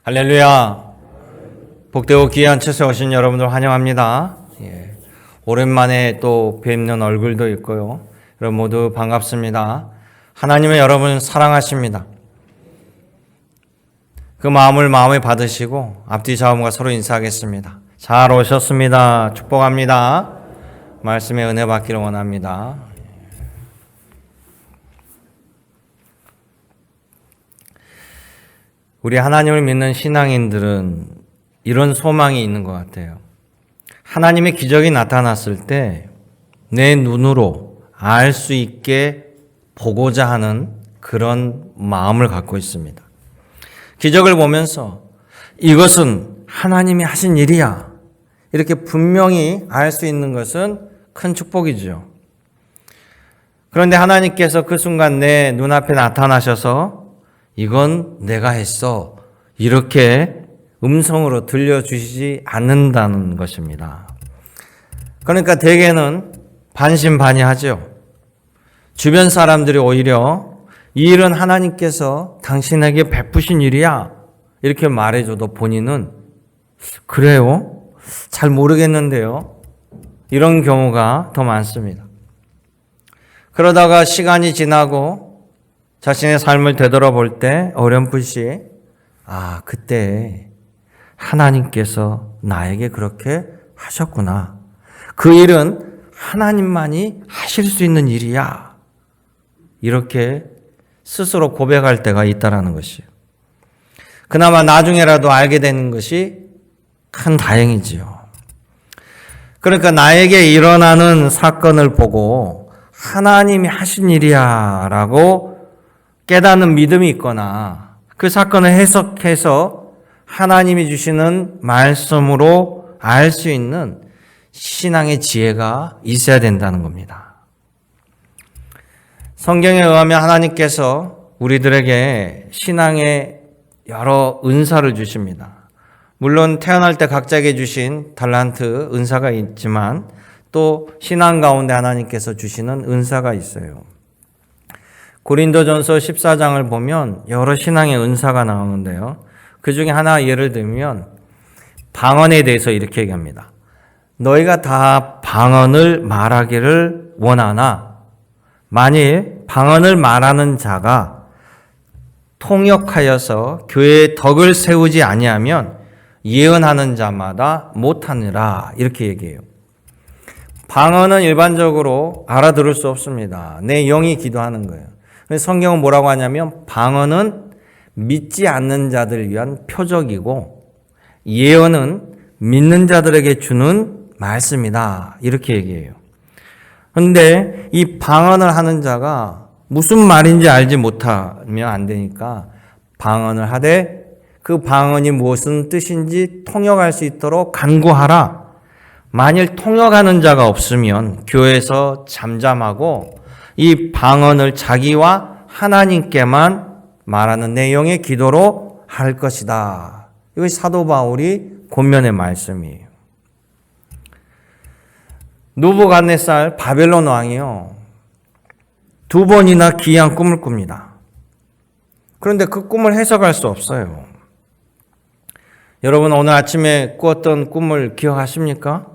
할렐루야. 복되고 귀한 처소에 오신 여러분들 환영합니다. 오랜만에 또 뵙는 얼굴도 있고요. 여러분 모두 반갑습니다. 하나님은 여러분 사랑하십니다. 그 마음을 마음에 받으시고 앞뒤 좌우가 서로 인사하겠습니다. 잘 오셨습니다. 축복합니다. 말씀의 은혜 받기를 원합니다. 우리 하나님을 믿는 신앙인들은 이런 소망이 있는 것 같아요. 하나님의 기적이 나타났을 때 내 눈으로 알 수 있게 보고자 하는 그런 마음을 갖고 있습니다. 기적을 보면서 이것은 하나님이 하신 일이야, 이렇게 분명히 알 수 있는 것은 큰 축복이죠. 그런데 하나님께서 그 순간 내 눈앞에 나타나셔서 이건 내가 했어, 이렇게 음성으로 들려주시지 않는다는 것입니다. 그러니까 대개는 반신반의하죠. 주변 사람들이 오히려 이 일은 하나님께서 당신에게 베푸신 일이야, 이렇게 말해줘도 본인은 그래요? 잘 모르겠는데요. 이런 경우가 더 많습니다. 그러다가 시간이 지나고 자신의 삶을 되돌아볼 때 어렴풋이 그때 하나님께서 나에게 그렇게 하셨구나, 그 일은 하나님만이 하실 수 있는 일이야, 이렇게 스스로 고백할 때가 있다라는 것이에요. 그나마 나중에라도 알게 되는 것이 큰 다행이지요. 그러니까 나에게 일어나는 사건을 보고 하나님이 하신 일이야 라고 깨닫는 믿음이 있거나 그 사건을 해석해서 하나님이 주시는 말씀으로 알 수 있는 신앙의 지혜가 있어야 된다는 겁니다. 성경에 의하면 하나님께서 우리들에게 신앙의 여러 은사를 주십니다. 물론 태어날 때 각자에게 주신 달란트, 은사가 있지만 또 신앙 가운데 하나님께서 주시는 은사가 있어요. 고린도전서 14장을 보면 여러 신앙의 은사가 나오는데요. 그 중에 하나 예를 들면 방언에 대해서 이렇게 얘기합니다. 너희가 다 방언을 말하기를 원하나 만일 방언을 말하는 자가 통역하여서 교회의 덕을 세우지 아니하면 예언하는 자마다 못하느라, 이렇게 얘기해요. 방언은 일반적으로 알아들을 수 없습니다. 내 영이 기도하는 거예요. 성경은 뭐라고 하냐면 방언은 믿지 않는 자들을 위한 표적이고 예언은 믿는 자들에게 주는 말씀이다, 이렇게 얘기해요. 그런데 이 방언을 하는 자가 무슨 말인지 알지 못하면 안 되니까 방언을 하되 그 방언이 무슨 뜻인지 통역할 수 있도록 간구하라. 만일 통역하는 자가 없으면 교회에서 잠잠하고 이 방언을 자기와 하나님께만 말하는 내용의 기도로 할 것이다. 이것이 사도 바울이 권면의 말씀이에요. 느부갓네살 바벨론 왕이요, 2번이나 기이한 꿈을 꿉니다. 그런데 그 꿈을 해석할 수 없어요. 여러분 오늘 아침에 꾸었던 꿈을 기억하십니까?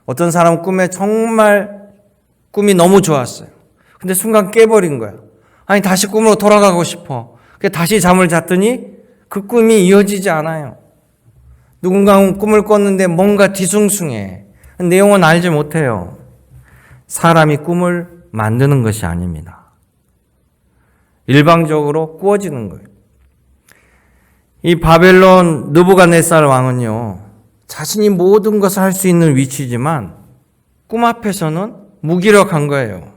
어떤 사람 꿈에 정말 꿈이 너무 좋았어요. 근데 순간 깨버린 거야. 아니 다시 꿈으로 돌아가고 싶어. 다시 잠을 잤더니 그 꿈이 이어지지 않아요. 누군가 꿈을 꿨는데 뭔가 뒤숭숭해. 내용은 알지 못해요. 사람이 꿈을 만드는 것이 아닙니다. 일방적으로 꾸어지는 거예요. 이 바벨론 느부갓네살 왕은요, 자신이 모든 것을 할 수 있는 위치지만 꿈 앞에서는 무기력한 거예요.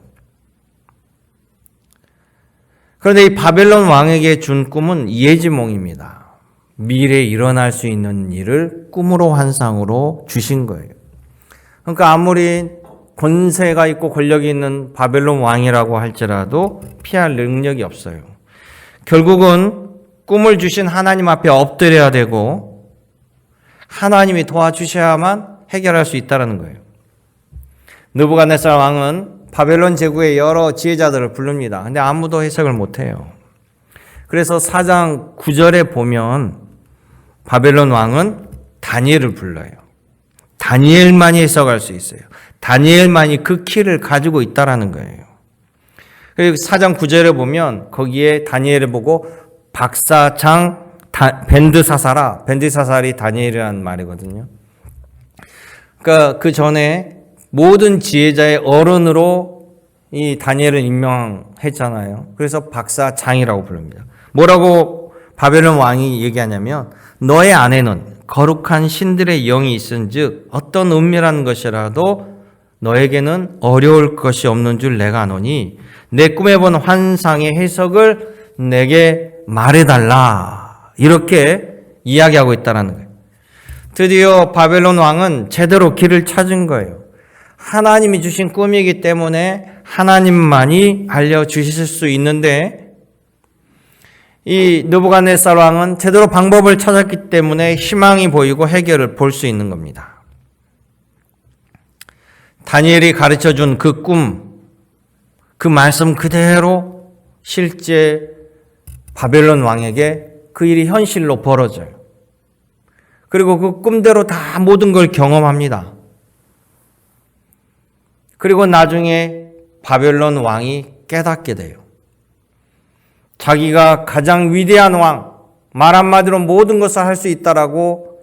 그런데 이 바벨론 왕에게 준 꿈은 예지몽입니다. 미래에 일어날 수 있는 일을 꿈으로 환상으로 주신 거예요. 그러니까 아무리 권세가 있고 권력이 있는 바벨론 왕이라고 할지라도 피할 능력이 없어요. 결국은 꿈을 주신 하나님 앞에 엎드려야 되고 하나님이 도와주셔야만 해결할 수 있다는 거예요. 느부갓네살 왕은 바벨론 제국의 여러 지혜자들을 부릅니다. 근데 아무도 해석을 못해요. 그래서 4장 9절에 보면 바벨론 왕은 다니엘을 불러요. 다니엘만이 해석할 수 있어요. 다니엘만이 그 키를 가지고 있다라는 거예요. 그리고 4장 9절에 보면 거기에 다니엘을 보고 박사장 벤드사사라, 벤드사살이 다니엘이라는 말이거든요. 그러니까 그 전에 모든 지혜자의 어른으로 이 다니엘을 임명했잖아요. 그래서 박사장이라고 부릅니다. 뭐라고 바벨론 왕이 얘기하냐면 너의 안에는 거룩한 신들의 영이 있은즉 어떤 은밀한 것이라도 너에게는 어려울 것이 없는 줄 내가 아노니 내 꿈에 본 환상의 해석을 내게 말해달라. 이렇게 이야기하고 있다는 거예요. 드디어 바벨론 왕은 제대로 길을 찾은 거예요. 하나님이 주신 꿈이기 때문에 하나님만이 알려주실 수 있는데 이 느부갓네살 왕은 제대로 방법을 찾았기 때문에 희망이 보이고 해결을 볼 수 있는 겁니다. 다니엘이 가르쳐준 그 꿈, 그 말씀 그대로 실제 바벨론 왕에게 그 일이 현실로 벌어져요. 그리고 그 꿈대로 다 모든 걸 경험합니다. 그리고 나중에 바벨론 왕이 깨닫게 돼요. 자기가 가장 위대한 왕, 말 한마디로 모든 것을 할 수 있다라고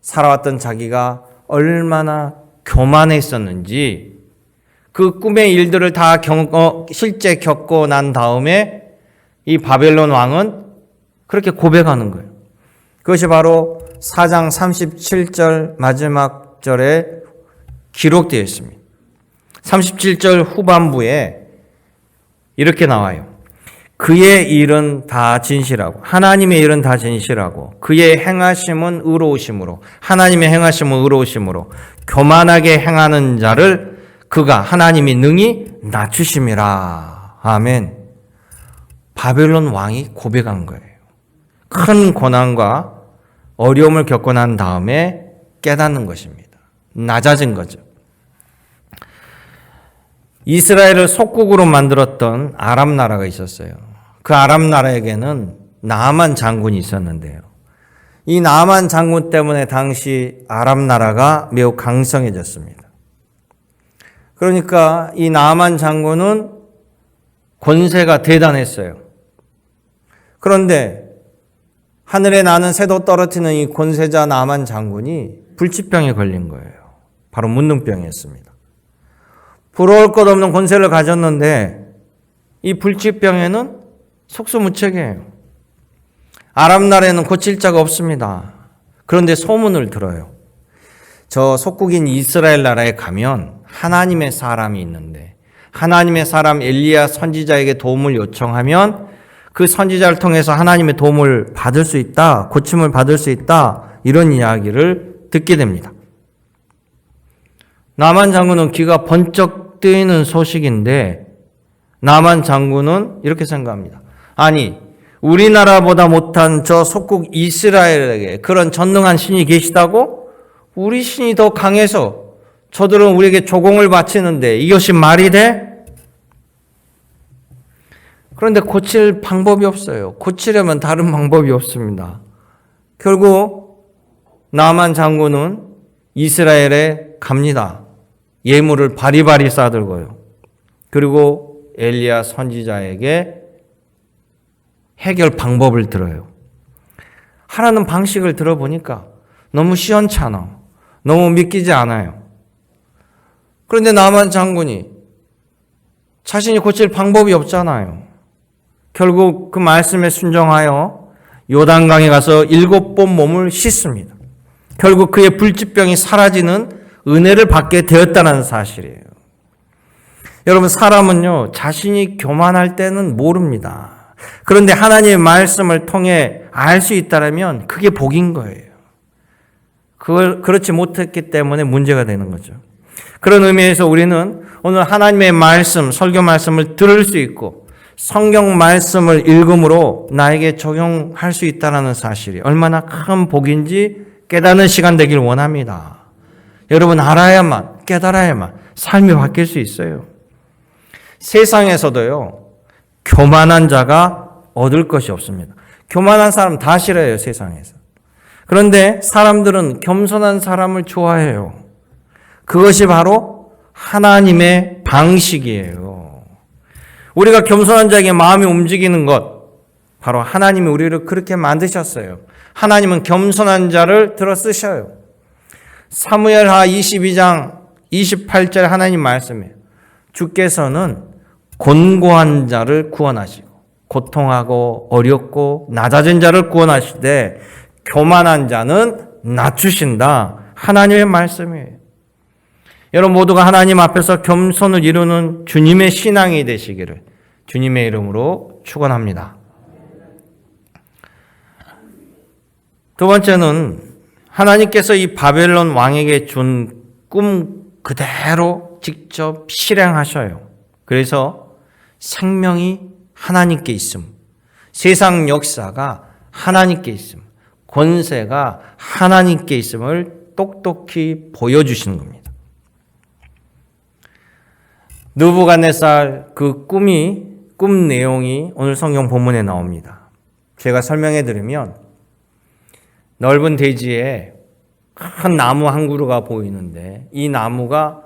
살아왔던 자기가 얼마나 교만했었는지 그 꿈의 일들을 다 실제 겪고 난 다음에 이 바벨론 왕은 그렇게 고백하는 거예요. 그것이 바로 4장 37절 마지막 절에 기록되어 있습니다. 37절 후반부에 이렇게 나와요. 그의 일은 다 진실하고 하나님의 일은 다 진실하고 그의 행하심은 의로우심으로 하나님의 행하심은 의로우심으로 교만하게 행하는 자를 그가 하나님이 능히 낮추심이라. 아멘. 바벨론 왕이 고백한 거예요. 큰 고난과 어려움을 겪고 난 다음에 깨닫는 것입니다. 낮아진 거죠. 이스라엘을 속국으로 만들었던 아람 나라가 있었어요. 그 아람 나라에게는 나아만 장군이 있었는데요. 이 나아만 장군 때문에 당시 아람 나라가 매우 강성해졌습니다. 그러니까 이 나아만 장군은 권세가 대단했어요. 그런데 하늘에 나는 새도 떨어뜨리는 이 권세자 나아만 장군이 불치병에 걸린 거예요. 바로 문둥병이었습니다. 부러울 것 없는 권세를 가졌는데 이 불치병에는 속수무책이에요. 아람 나라에는 고칠 자가 없습니다. 그런데 소문을 들어요. 저 속국인 이스라엘 나라에 가면 하나님의 사람이 있는데 하나님의 사람 엘리야 선지자에게 도움을 요청하면 그 선지자를 통해서 하나님의 도움을 받을 수 있다, 고침을 받을 수 있다, 이런 이야기를 듣게 됩니다. 나만 장군은 귀가 번쩍 뜨이는 소식인데 나만 장군은 이렇게 생각합니다. 아니, 우리나라보다 못한 저 속국 이스라엘에게 그런 전능한 신이 계시다고? 우리 신이 더 강해서 저들은 우리에게 조공을 바치는데 이것이 말이 돼? 그런데 고칠 방법이 없어요. 고치려면 다른 방법이 없습니다. 결국 나만 장군은 이스라엘에 갑니다. 예물을 바리바리 싸들고요. 그리고 엘리야 선지자에게 해결 방법을 들어요. 하라는 방식을 들어보니까 너무 시원찮아. 너무 믿기지 않아요. 그런데 나만 장군이 자신이 고칠 방법이 없잖아요. 결국 그 말씀에 순종하여 요단강에 가서 7번 몸을 씻습니다. 결국 그의 불치병이 사라지는 은혜를 받게 되었다는 사실이에요. 여러분, 사람은요, 자신이 교만할 때는 모릅니다. 그런데 하나님의 말씀을 통해 알 수 있다면 그게 복인 거예요. 그걸 그렇지 못했기 때문에 문제가 되는 거죠. 그런 의미에서 우리는 오늘 하나님의 말씀, 설교 말씀을 들을 수 있고 성경 말씀을 읽음으로 나에게 적용할 수 있다는 사실이 얼마나 큰 복인지 깨닫는 시간 되길 원합니다. 여러분, 알아야만, 깨달아야만 삶이 바뀔 수 있어요. 세상에서도요, 교만한 자가 얻을 것이 없습니다. 교만한 사람 다 싫어해요, 세상에서. 그런데 사람들은 겸손한 사람을 좋아해요. 그것이 바로 하나님의 방식이에요. 우리가 겸손한 자에게 마음이 움직이는 것, 바로 하나님이 우리를 그렇게 만드셨어요. 하나님은 겸손한 자를 들어 쓰셔요. 사무엘하 22장 28절 하나님 말씀이에요. 주께서는 곤고한 자를 구원하시고 고통하고 어렵고 낮아진 자를 구원하시되 교만한 자는 낮추신다. 하나님의 말씀이에요. 여러분 모두가 하나님 앞에서 겸손을 이루는 주님의 신앙이 되시기를 주님의 이름으로 축원합니다. 두 번째는 하나님께서 이 바벨론 왕에게 준 꿈 그대로 직접 실행하셔요. 그래서 생명이 하나님께 있음, 세상 역사가 하나님께 있음, 권세가 하나님께 있음을 똑똑히 보여주시는 겁니다. 느부갓네살 그 꿈 내용이 오늘 성경 본문에 나옵니다. 제가 설명해 드리면 넓은 대지에 큰 나무 한 그루가 보이는데 이 나무가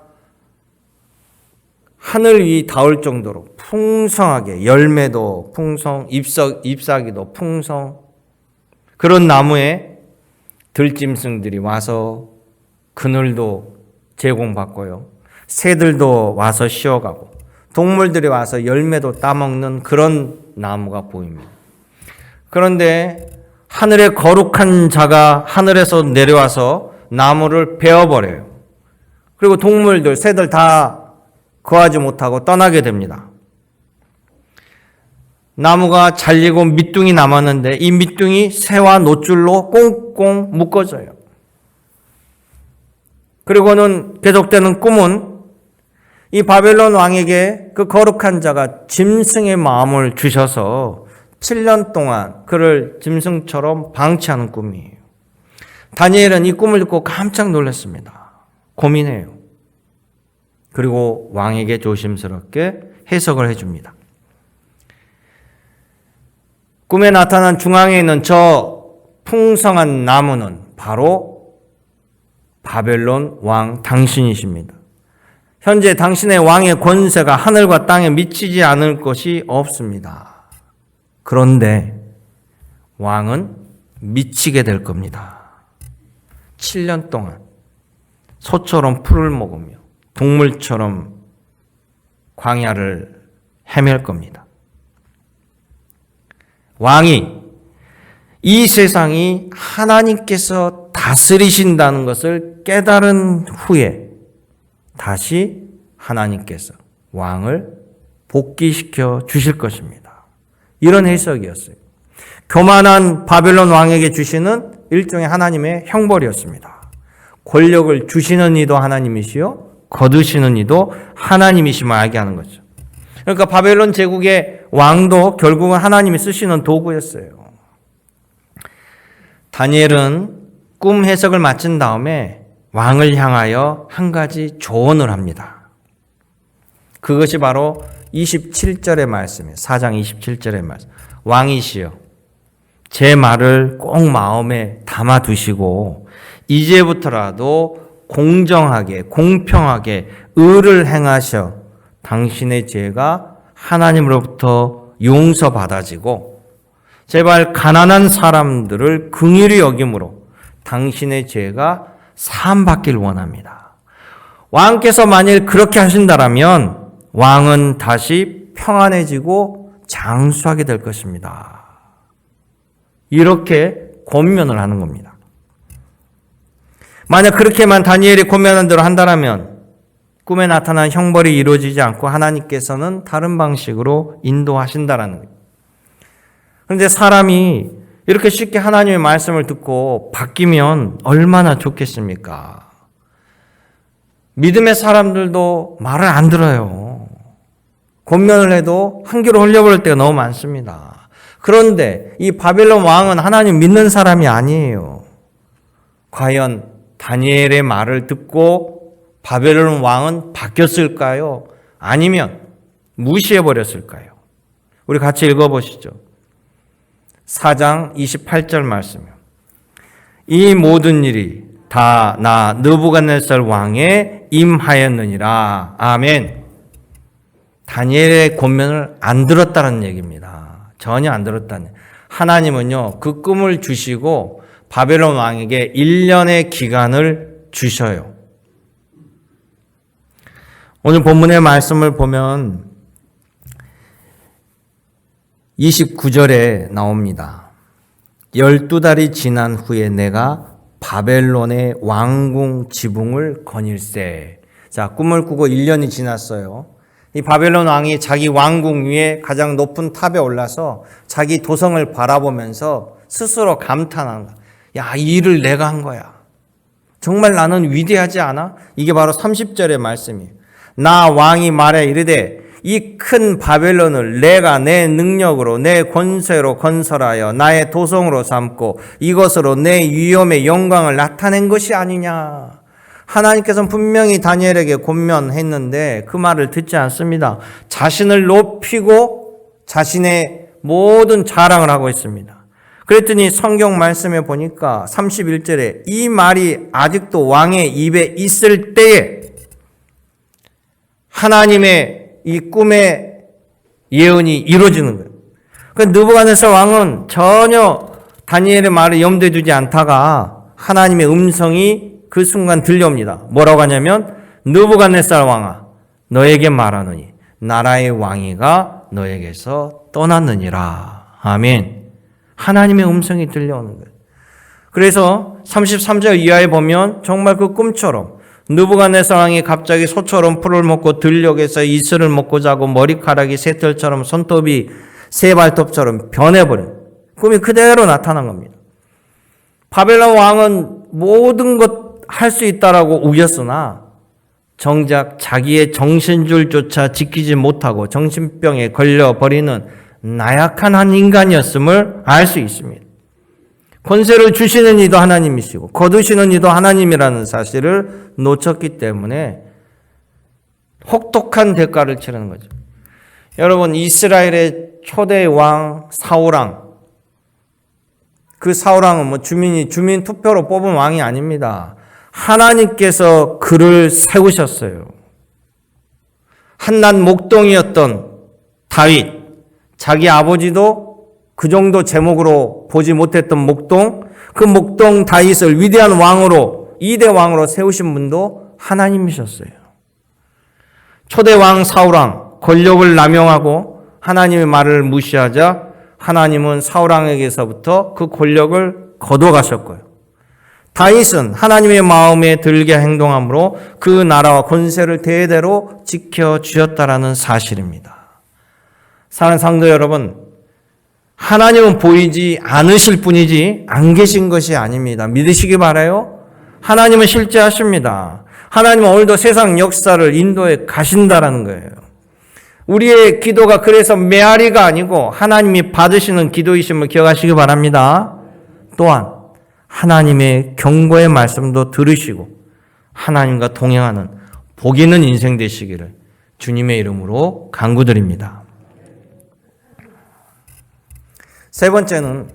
하늘 위 닿을 정도로 풍성하게 열매도 풍성, 잎사귀도 풍성, 그런 나무에 들짐승들이 와서 그늘도 제공받고요. 새들도 와서 쉬어가고 동물들이 와서 열매도 따먹는 그런 나무가 보입니다. 그런데 하늘의 거룩한 자가 하늘에서 내려와서 나무를 베어버려요. 그리고 동물들, 새들 다 거하지 못하고 떠나게 됩니다. 나무가 잘리고 밑둥이 남았는데 이 밑둥이 새와 노줄로 꽁꽁 묶어져요. 그리고는 계속되는 꿈은 이 바벨론 왕에게 그 거룩한 자가 짐승의 마음을 주셔서 7년 동안 그를 짐승처럼 방치하는 꿈이에요. 다니엘은 이 꿈을 듣고 깜짝 놀랐습니다. 고민해요. 그리고 왕에게 조심스럽게 해석을 해줍니다. 꿈에 나타난 중앙에 있는 저 풍성한 나무는 바로 바벨론 왕 당신이십니다. 현재 당신의 왕의 권세가 하늘과 땅에 미치지 않을 것이 없습니다. 그런데 왕은 미치게 될 겁니다. 7년 동안 소처럼 풀을 먹으며 동물처럼 광야를 헤맬 겁니다. 왕이 이 세상이 하나님께서 다스리신다는 것을 깨달은 후에 다시 하나님께서 왕을 복귀시켜 주실 것입니다. 이런 해석이었어요. 교만한 바벨론 왕에게 주시는 일종의 하나님의 형벌이었습니다. 권력을 주시는 이도 하나님이시요 거두시는 이도 하나님이심을 알게 하는 거죠. 그러니까 바벨론 제국의 왕도 결국은 하나님이 쓰시는 도구였어요. 다니엘은 꿈 해석을 마친 다음에 왕을 향하여 한 가지 조언을 합니다. 그것이 바로 27절의 말씀이에요. 4장 27절의 말씀. 왕이시여, 제 말을 꼭 마음에 담아두시고 이제부터라도 공정하게 공평하게 의를 행하셔 당신의 죄가 하나님으로부터 용서받아지고 제발 가난한 사람들을 긍휼히 여김으로 당신의 죄가 사함받길 원합니다. 왕께서 만일 그렇게 하신다라면 왕은 다시 평안해지고 장수하게 될 것입니다. 이렇게 권면을 하는 겁니다. 만약 그렇게만 다니엘이 권면한 대로 한다면 꿈에 나타난 형벌이 이루어지지 않고 하나님께서는 다른 방식으로 인도하신다라는 거예요. 그런데 사람이 이렇게 쉽게 하나님의 말씀을 듣고 바뀌면 얼마나 좋겠습니까? 믿음의 사람들도 말을 안 들어요. 권면을 해도 한 귀로 흘려버릴 때가 너무 많습니다. 그런데 이 바벨론 왕은 하나님 믿는 사람이 아니에요. 과연 다니엘의 말을 듣고 바벨론 왕은 바뀌었을까요? 아니면 무시해버렸을까요? 우리 같이 읽어보시죠. 4장 28절 말씀이요. 이 모든 일이 다 나 느부갓네살 왕에 임하였느니라. 아멘. 다니엘의 권면을 안 들었다는 얘기입니다. 전혀 안 들었다는. 하나님은요, 그 꿈을 주시고 바벨론 왕에게 1년의 기간을 주셔요. 오늘 본문의 말씀을 보면 29절에 나옵니다. 12달이 지난 후에 내가 바벨론의 왕궁 지붕을 거닐세. 자, 꿈을 꾸고 1년이 지났어요. 이 바벨론 왕이 자기 왕궁 위에 가장 높은 탑에 올라서 자기 도성을 바라보면서 스스로 감탄한 거야. 야, 이 일을 내가 한 거야. 정말 나는 위대하지 않아? 이게 바로 30절의 말씀이에요. 나 왕이 말해 이르되 이 큰 바벨론을 내가 내 능력으로 내 권세로 건설하여 나의 도성으로 삼고 이것으로 내 위엄의 영광을 나타낸 것이 아니냐. 하나님께서는 분명히 다니엘에게 권면했는데 그 말을 듣지 않습니다. 자신을 높이고 자신의 모든 자랑을 하고 있습니다. 그랬더니 성경 말씀에 보니까 31절에 이 말이 아직도 왕의 입에 있을 때에 하나님의 이 꿈의 예언이 이루어지는 거예요. 그 느부갓네살 왕은 전혀 다니엘의 말을 염두에 두지 않다가 하나님의 음성이 그 순간 들려옵니다. 뭐라고 하냐면 느부갓네살 왕아 너에게 말하노니 나라의 왕위가 너에게서 떠났느니라. 아멘. 하나님의 음성이 들려오는 거예요. 그래서 33절 이하에 보면 정말 그 꿈처럼 느부갓네살 왕이 갑자기 소처럼 풀을 먹고 들녘에서 이슬을 먹고 자고 머리카락이 새털처럼 손톱이 새 발톱처럼 변해버린 꿈이 그대로 나타난 겁니다. 바벨론 왕은 모든 것 할 수 있다라고 우겼으나 정작 자기의 정신줄조차 지키지 못하고 정신병에 걸려버리는 나약한 한 인간이었음을 알 수 있습니다. 권세를 주시는 이도 하나님이시고 거두시는 이도 하나님이라는 사실을 놓쳤기 때문에 혹독한 대가를 치르는 거죠. 여러분, 이스라엘의 초대 왕 사울왕, 그 사울왕은 주민 투표로 뽑은 왕이 아닙니다. 하나님께서 그를 세우셨어요. 한낱 목동이었던 다윗, 자기 아버지도 그 정도 제목으로 보지 못했던 목동, 그 목동 다윗을 위대한 왕으로, 2대 왕으로 세우신 분도 하나님이셨어요. 초대 왕 사울왕, 권력을 남용하고 하나님의 말을 무시하자 하나님은 사울왕에게서부터 그 권력을 거둬가셨고요. 다윗은 하나님의 마음에 들게 행동함으로 그 나라와 권세를 대대로 지켜주셨다라는 사실입니다. 사랑하는 성도 여러분, 하나님은 보이지 않으실 뿐이지 안 계신 것이 아닙니다. 믿으시기 바라요? 하나님은 실제 하십니다. 하나님은 오늘도 세상 역사를 인도해 가신다라는 거예요. 우리의 기도가 그래서 메아리가 아니고 하나님이 받으시는 기도이심을 기억하시기 바랍니다. 또한 하나님의 경고의 말씀도 들으시고 하나님과 동행하는 복 있는 인생 되시기를 주님의 이름으로 간구드립니다. 세 번째는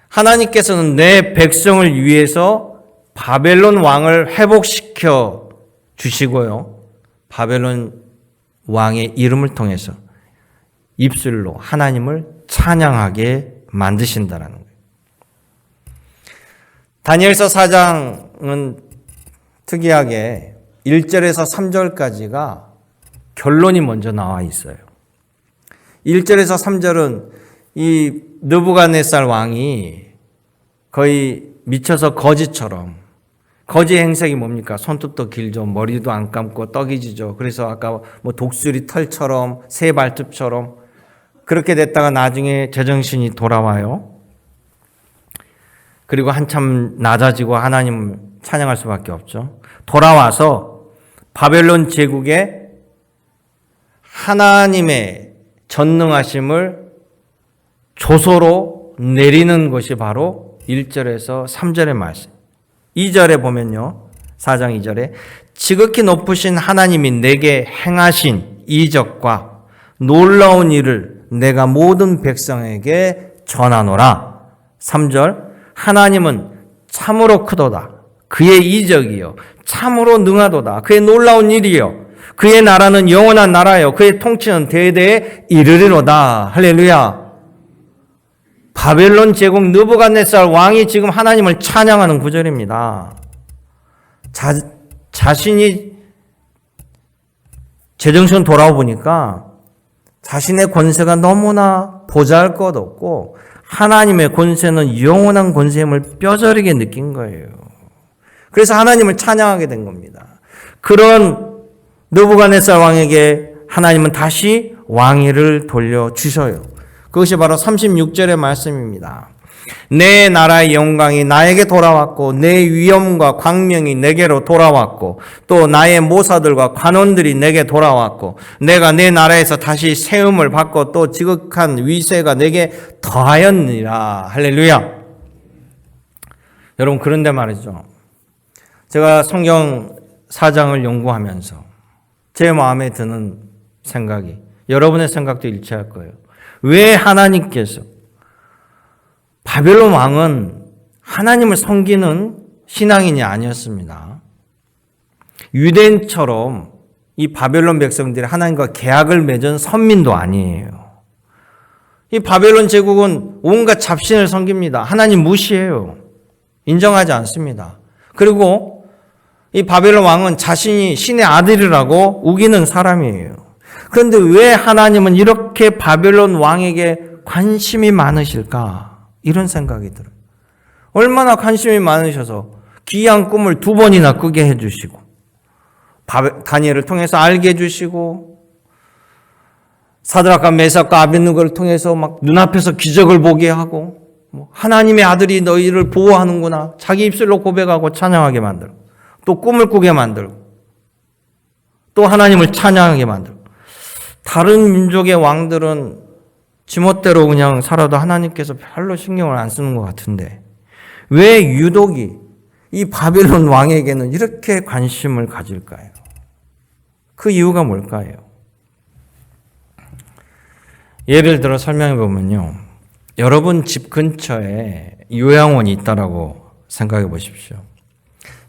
하나님께서는 내 백성을 위해서 바벨론 왕을 회복시켜 주시고요. 바벨론 왕의 이름을 통해서 입술로 하나님을 찬양하게 만드신다라는 거예요. 다니엘서 4장은 특이하게 1절에서 3절까지가 결론이 먼저 나와 있어요. 1절에서 3절은 이 느부갓네살 왕이 거의 미쳐서 거지처럼, 거지 행색이 뭡니까? 손톱도 길죠. 머리도 안 감고 떡이 지죠. 그래서 아까 독수리 털처럼 새 발톱처럼 그렇게 됐다가 나중에 제정신이 돌아와요. 그리고 한참 낮아지고 하나님을 찬양할 수밖에 없죠. 돌아와서 바벨론 제국에 하나님의 전능하심을 조소로 내리는 것이 바로 1절에서 3절의 말씀. 2절에 보면요. 4장 2절에 지극히 높으신 하나님이 내게 행하신 이적과 놀라운 일을 내가 모든 백성에게 전하노라. 3절 하나님은 참으로 크도다. 그의 이적이요 참으로 능하도다. 그의 놀라운 일이요 그의 나라는 영원한 나라요 그의 통치는 대대에 이르리로다. 할렐루야. 바벨론 제국 느부갓네살 왕이 지금 하나님을 찬양하는 구절입니다. 자신이 제정신 돌아와 보니까 자신의 권세가 너무나 보잘것없고 하나님의 권세는 영원한 권세임을 뼈저리게 느낀 거예요. 그래서 하나님을 찬양하게 된 겁니다. 그런 느부갓네살 왕에게 하나님은 다시 왕위를 돌려주셔요. 그것이 바로 36절의 말씀입니다. 내 나라의 영광이 나에게 돌아왔고 내 위엄과 광명이 내게로 돌아왔고 또 나의 모사들과 관원들이 내게 돌아왔고 내가 내 나라에서 다시 세움을 받고 또 지극한 위세가 내게 더하였느니라. 할렐루야. 여러분 그런데 말이죠. 제가 성경 사장을 연구하면서 제 마음에 드는 생각이 여러분의 생각도 일치할 거예요. 왜 하나님께서 바벨론 왕은 하나님을 섬기는 신앙인이 아니었습니다. 유대인처럼 이 바벨론 백성들이 하나님과 계약을 맺은 선민도 아니에요. 이 바벨론 제국은 온갖 잡신을 섬깁니다. 하나님 무시해요. 인정하지 않습니다. 그리고 이 바벨론 왕은 자신이 신의 아들이라고 우기는 사람이에요. 그런데 왜 하나님은 이렇게 바벨론 왕에게 관심이 많으실까? 이런 생각이 들어요. 얼마나 관심이 많으셔서 귀한 꿈을 2번이나 꾸게 해주시고 다니엘을 통해서 알게 해주시고 사드락과 메삭과 아벳느고를 통해서 막 눈앞에서 기적을 보게 하고 하나님의 아들이 너희를 보호하는구나 자기 입술로 고백하고 찬양하게 만들고 또 꿈을 꾸게 만들고 또 하나님을 찬양하게 만들고 다른 민족의 왕들은 지멋대로 그냥 살아도 하나님께서 별로 신경을 안 쓰는 것 같은데 왜 유독이 이 바벨론 왕에게는 이렇게 관심을 가질까요? 그 이유가 뭘까요? 예를 들어 설명해 보면요. 여러분 집 근처에 요양원이 있다라고 생각해 보십시오.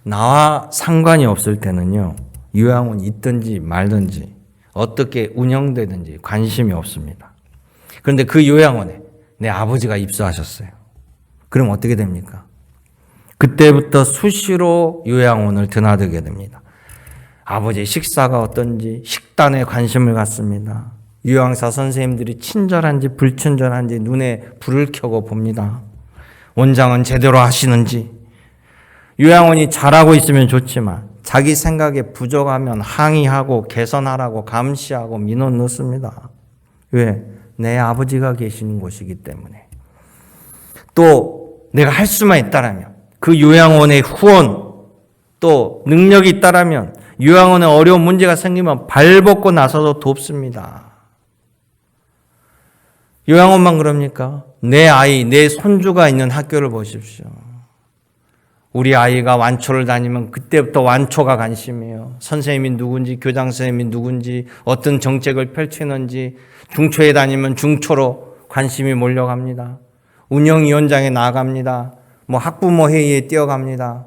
나와 상관이 없을 때는요. 요양원이 있든지 말든지 어떻게 운영되든지 관심이 없습니다. 그런데 그 요양원에 내 아버지가 입소하셨어요. 그럼 어떻게 됩니까? 그때부터 수시로 요양원을 드나들게 됩니다. 아버지의 식사가 어떤지 식단에 관심을 갖습니다. 요양사 선생님들이 친절한지 불친절한지 눈에 불을 켜고 봅니다. 원장은 제대로 하시는지. 요양원이 잘하고 있으면 좋지만 자기 생각에 부족하면 항의하고 개선하라고 감시하고 민원 넣습니다. 왜? 내 아버지가 계시는 곳이기 때문에. 또 내가 할 수만 있다라면 그 요양원의 후원 또 능력이 있다라면 요양원에 어려운 문제가 생기면 발벗고 나서서 돕습니다. 요양원만 그럽니까? 내 아이, 내 손주가 있는 학교를 보십시오. 우리 아이가 완초를 다니면 그때부터 완초가 관심이에요. 선생님이 누군지, 교장 선생님이 누군지, 어떤 정책을 펼치는지, 중초에 다니면 중초로 관심이 몰려갑니다. 운영위원장에 나아갑니다. 학부모 회의에 뛰어갑니다.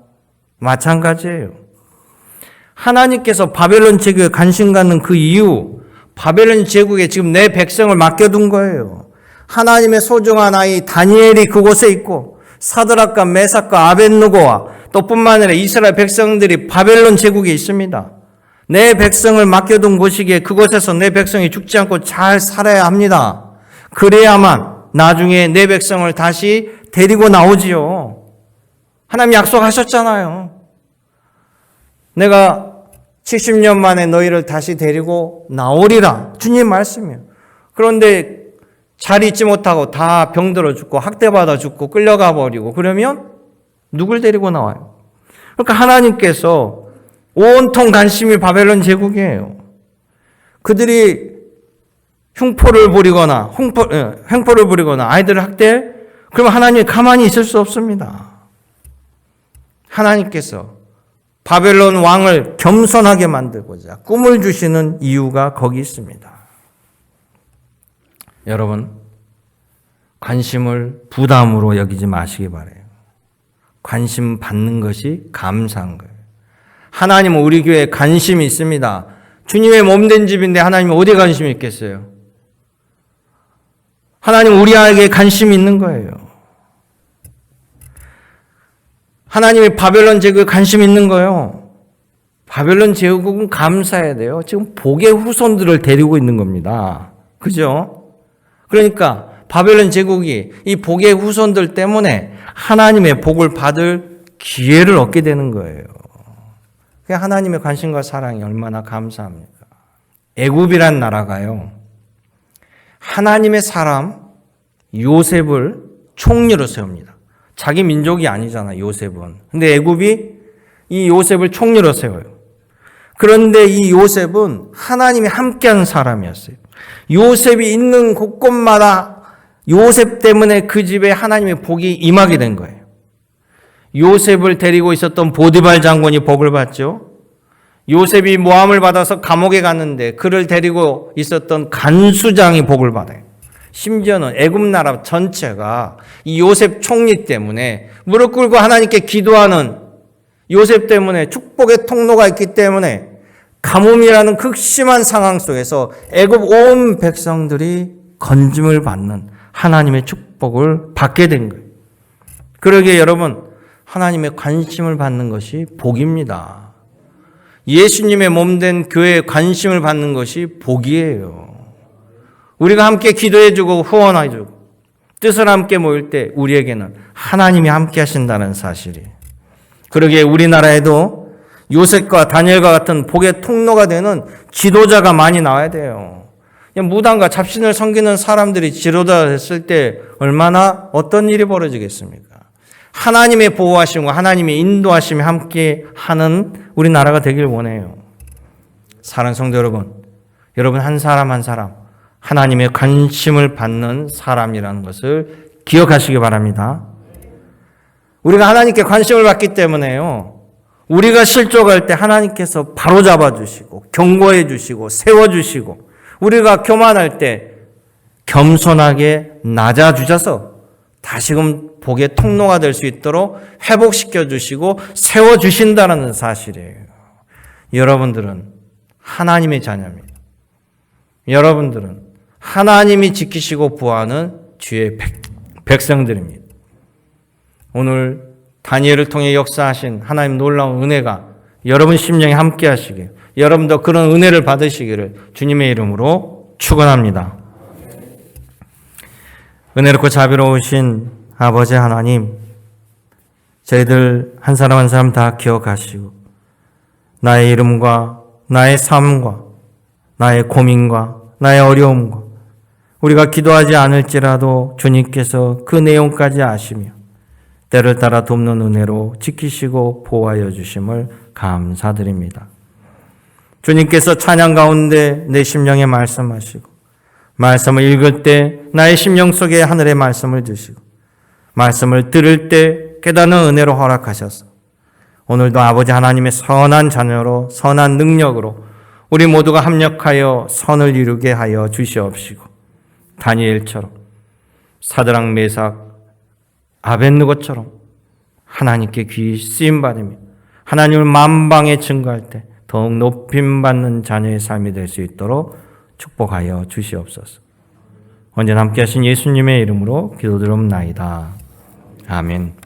마찬가지예요. 하나님께서 바벨론 제국에 관심 갖는 그 이유, 바벨론 제국에 지금 내 백성을 맡겨둔 거예요. 하나님의 소중한 아이 다니엘이 그곳에 있고 사드락과 메삭과 아벳느고와 또 뿐만 아니라 이스라엘 백성들이 바벨론 제국에 있습니다. 내 백성을 맡겨둔 곳이기에 그곳에서 내 백성이 죽지 않고 잘 살아야 합니다. 그래야만 나중에 내 백성을 다시 데리고 나오지요. 하나님 약속하셨잖아요. 내가 70년 만에 너희를 다시 데리고 나오리라. 주님 말씀이에요. 그런데 잘 있지 못하고 다 병들어 죽고 학대받아 죽고 끌려가 버리고 그러면 누굴 데리고 나와요? 그러니까 하나님께서 온통 관심이 바벨론 제국이에요. 그들이 흉포를 부리거나 횡포를 부리거나 아이들을 학대해? 그러면 하나님이 가만히 있을 수 없습니다. 하나님께서 바벨론 왕을 겸손하게 만들고자 꿈을 주시는 이유가 거기 있습니다. 여러분, 관심을 부담으로 여기지 마시기 바라요. 관심 받는 것이 감사한 거예요. 하나님은 우리 교회에 관심이 있습니다. 주님의 몸된 집인데 하나님은 어디에 관심이 있겠어요? 하나님 우리에게 관심이 있는 거예요. 하나님의 바벨론 제국에 관심이 있는 거예요. 바벨론 제국은 감사해야 돼요. 지금 복의 후손들을 데리고 있는 겁니다. 그죠? 그러니까 바벨론 제국이 이 복의 후손들 때문에 하나님의 복을 받을 기회를 얻게 되는 거예요. 하나님의 관심과 사랑이 얼마나 감사합니까? 애굽이란 나라가요, 하나님의 사람 요셉을 총리로 세웁니다. 자기 민족이 아니잖아, 요셉은. 근데 애굽이 이 요셉을 총리로 세워요. 그런데 이 요셉은 하나님이 함께하는 사람이었어요. 요셉이 있는 곳곳마다 요셉 때문에 그 집에 하나님의 복이 임하게 된 거예요. 요셉을 데리고 있었던 보디발 장군이 복을 받죠. 요셉이 모함을 받아서 감옥에 갔는데 그를 데리고 있었던 간수장이 복을 받아요. 심지어는 애굽 나라 전체가 이 요셉 총리 때문에 무릎 꿇고 하나님께 기도하는 요셉 때문에 축복의 통로가 있기 때문에 가뭄이라는 극심한 상황 속에서 애굽 온 백성들이 건짐을 받는 하나님의 축복을 받게 된 거예요. 그러기에 여러분, 하나님의 관심을 받는 것이 복입니다. 예수님의 몸된 교회에 관심을 받는 것이 복이에요. 우리가 함께 기도해주고 후원해주고 뜻을 함께 모일 때 우리에게는 하나님이 함께 하신다는 사실이에요. 그러기에 우리나라에도 요셉과 다니엘과 같은 복의 통로가 되는 지도자가 많이 나와야 돼요. 무당과 잡신을 섬기는 사람들이 지도자 됐을 때 얼마나 어떤 일이 벌어지겠습니까? 하나님의 보호하심과 하나님의 인도하심이 함께 하는 우리나라가 되길 원해요. 사랑하는 성도 여러분, 여러분 한 사람 한 사람 하나님의 관심을 받는 사람이라는 것을 기억하시기 바랍니다. 우리가 하나님께 관심을 받기 때문에요, 우리가 실족할 때 하나님께서 바로잡아 주시고 경고해 주시고 세워 주시고, 우리가 교만할 때 겸손하게 낮아 주셔서 다시금 복의 통로가 될 수 있도록 회복시켜 주시고 세워 주신다는 사실이에요. 여러분들은 하나님의 자녀입니다. 여러분들은 하나님이 지키시고 보호하는 주의 백성들입니다. 오늘 다니엘을 통해 역사하신 하나님 놀라운 은혜가 여러분 심령에 함께 하시길, 여러분도 그런 은혜를 받으시기를 주님의 이름으로 축원합니다. 은혜롭고 자비로우신 아버지 하나님, 저희들 한 사람 한 사람 다 기억하시고 나의 이름과 나의 삶과 나의 고민과 나의 어려움과 우리가 기도하지 않을지라도 주님께서 그 내용까지 아시며 때를 따라 돕는 은혜로 지키시고 보호하여 주심을 감사드립니다. 주님께서 찬양 가운데 내 심령에 말씀하시고 말씀을 읽을 때 나의 심령 속에 하늘의 말씀을 주시고 말씀을 들을 때 깨닫는 은혜로 허락하셔서 오늘도 아버지 하나님의 선한 자녀로 선한 능력으로 우리 모두가 합력하여 선을 이루게 하여 주시옵시고 다니엘처럼 사드락 메삭 아벳느고처럼 하나님께 귀히 쓰임받으며 하나님을 만방에 증거할 때 더욱 높임받는 자녀의 삶이 될 수 있도록 축복하여 주시옵소서. 언제나 함께 하신 예수님의 이름으로 기도드립나이다. 아멘.